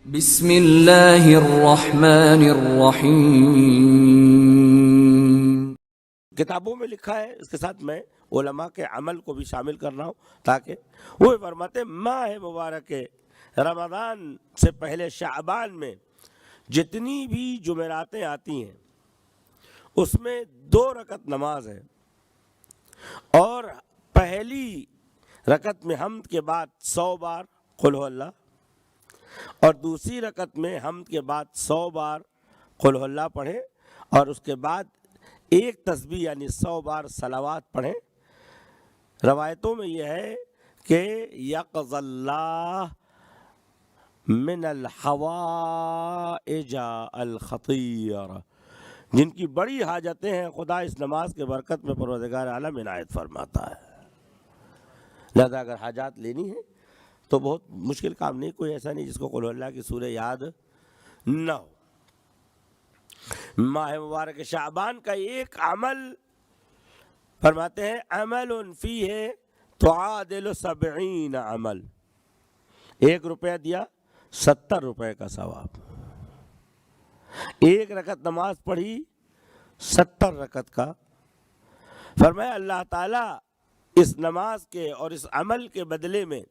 بسم اللہ الرحمن الرحیم۔ کتابوں میں لکھا ہے، اس کے ساتھ میں علماء کے عمل کو بھی شامل کر رہا ہوں تاکہ وہ فرماتے ہیں ماہ مبارک رمضان سے پہلے شعبان میں جتنی بھی جمعراتیں آتی ہیں اس میں 2 رکعت نماز ہے، اور پہلی رکعت میں حمد کے بعد 100 بار قل ہو اللہ، اور دوسری رکعت میں حمد کے بعد 100 بار قل ہو اللہ پڑھیں، اور اس کے بعد ایک تسبیح یعنی 100 بار صلوات پڑھیں۔ روایتوں میں یہ ہے کہ یقض اللہ من الحوائج الخطیر، جن کی بڑی حاجتیں ہیں خدا اس نماز کے برکت میں پروردگار عالم عنایت فرماتا ہے۔ لہذا اگر حاجات لینی ہے تو بہت مشکل کام نہیں، کوئی ایسا نہیں جس کو قل اللہ کی سورہ یاد نہ ہو۔ ماہ مبارک شعبان کا ایک عمل فرماتے ہیں عمل فیہ تعادل 70 عمل، 1 روپیہ دیا 70 روپے کا ثواب، 1 رکعت نماز پڑھی 70 رکعت کا۔ فرمایا اللہ تعالیٰ اس نماز کے اور اس عمل کے بدلے میں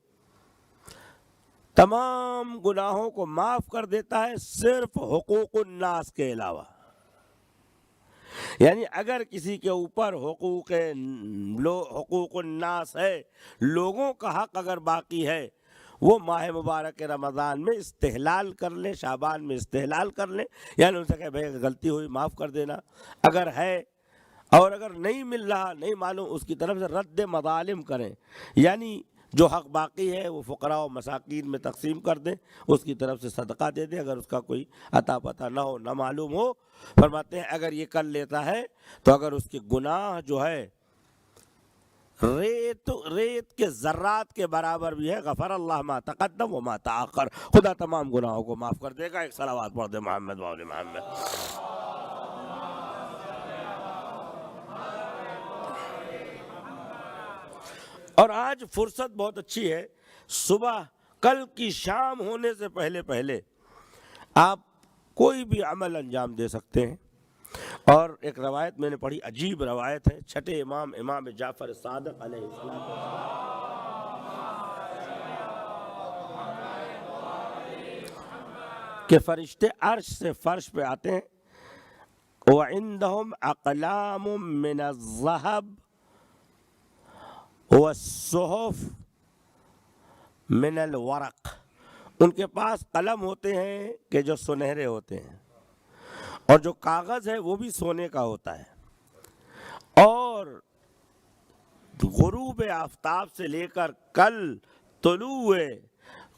تمام گناہوں کو معاف کر دیتا ہے، صرف حقوق الناس کے علاوہ۔ یعنی اگر کسی کے اوپر حقوق الناس ہے، لوگوں کا حق اگر باقی ہے، وہ ماہ مبارک رمضان میں استحلال کر لیں، شعبان میں استحلال کر لیں، یعنی ان سے کہے بھائی غلطی ہوئی معاف کر دینا اگر ہے، اور اگر نہیں مل رہا نہیں معلوم اس کی طرف سے رد مظالم کریں، یعنی جو حق باقی ہے وہ فقراء و مساکین میں تقسیم کر دیں، اس کی طرف سے صدقہ دے دیں اگر اس کا کوئی عطا پتہ نہ ہو نہ معلوم ہو۔ فرماتے ہیں اگر یہ کر لیتا ہے تو اگر اس کے گناہ جو ہے ریت کے ذرات کے برابر بھی ہے، غفر اللہ ما تقدم و ما تاخر، خدا تمام گناہوں کو معاف کر دے گا۔ ایک صلوات پڑھ دے محمد و آل محمد۔ اور آج فرصت بہت اچھی ہے، صبح کل کی شام ہونے سے پہلے آپ کوئی بھی عمل انجام دے سکتے ہیں۔ اور ایک روایت میں نے پڑھی، عجیب روایت ہے، چھٹے امام جعفر صادق علیہ السلام کہ فرشتے عرش سے فرش پہ آتے ہیں، وَعِندَهُمْ أَقْلَامٌ مِّنَ الذَّهَبِ والصحف من الورق، ان کے پاس قلم ہوتے ہیں کہ جو سنہرے ہوتے ہیں، اور جو کاغذ ہے وہ بھی سونے کا ہوتا ہے، اور غروب آفتاب سے لے کر کل طلوع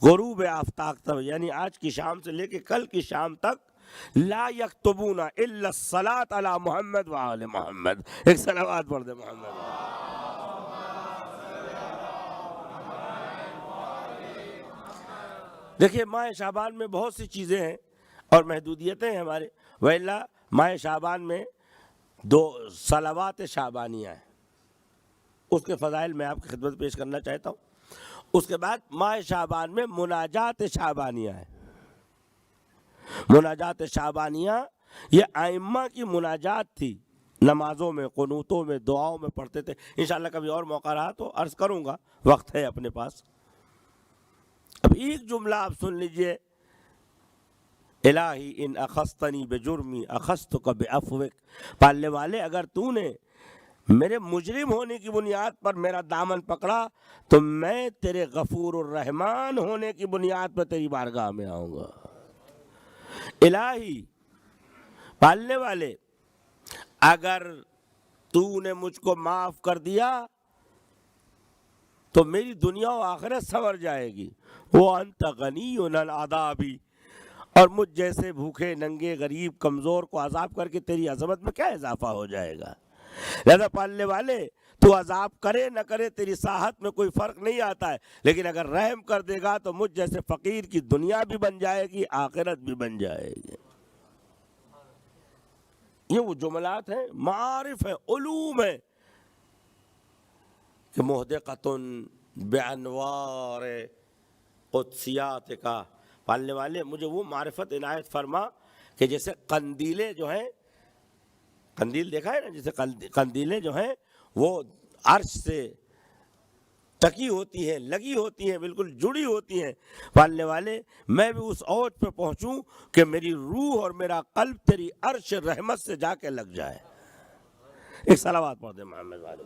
غروب آفتاب تک، یعنی آج کی شام سے لے کے کل کی شام تک، لا یکتبون الا الصلاۃ علی محمد و آل محمد۔ ایک صلوات پڑھ دے محمد۔ دیکھیے ماہ شعبان میں بہت سی چیزیں ہیں اور محدودیتیں ہیں ہمارے، وإلا ماہ شعبان میں 2 صلوات شعبانیہ ہیں، اس کے فضائل میں آپ کی خدمت پیش کرنا چاہتا ہوں۔ اس کے بعد ماہ شعبان میں مناجات شعبانیہ ہے۔ مناجات شعبانیہ یہ ائمہ کی مناجات تھی، نمازوں میں، قنوتوں میں، دعاؤں میں پڑھتے تھے۔ انشاءاللہ کبھی اور موقع رہا تو عرض کروں گا، وقت ہے اپنے پاس۔ اب ایک جملہ آپ سن لیجئے، الہی ان اخذتنی بجرمی اخذتک بعفوک، پالنے والے اگر تو نے میرے مجرم ہونے کی بنیاد پر میرا دامن پکڑا تو میں تیرے غفور الرحمان ہونے کی بنیاد پر تیری بارگاہ میں آؤں گا۔ الہی پالنے والے اگر تو نے مجھ کو معاف کر دیا تو میری دنیا و آخرت سنور جائے گی۔ وَأَنْتَ غَنِيٌّ عَنْ عَذَابِي، اور مجھ جیسے بھوکے ننگے غریب کمزور کو عذاب کر کے تیری عظمت میں کیا اضافہ ہو جائے گا۔ لہذا پالنے والے تو عذاب کرے نہ کرے تیری ساحت میں کوئی فرق نہیں آتا ہے، لیکن اگر رحم کر دے گا تو مجھ جیسے فقیر کی دنیا بھی بن جائے گی، آخرت بھی بن جائے گی۔ یہ وہ جملات ہیں، معارف ہیں، علوم ہیں کہ محدقۃ بانوار قدسیات کا پالنے والے مجھے وہ معرفت عنایت فرما کہ جیسے قندیلیں جو ہیں، قندیل دیکھا ہے نا، جیسے قندیلیں جو ہیں وہ عرش سے ٹکی ہوتی ہیں، لگی ہوتی ہیں، بالکل جڑی ہوتی ہیں، پالنے والے میں بھی اس اوج پہ پہنچوں کہ میری روح اور میرا قلب تیری عرش رحمت سے جا کے لگ جائے۔ ایک صلوات پڑھ دیں محمد والے۔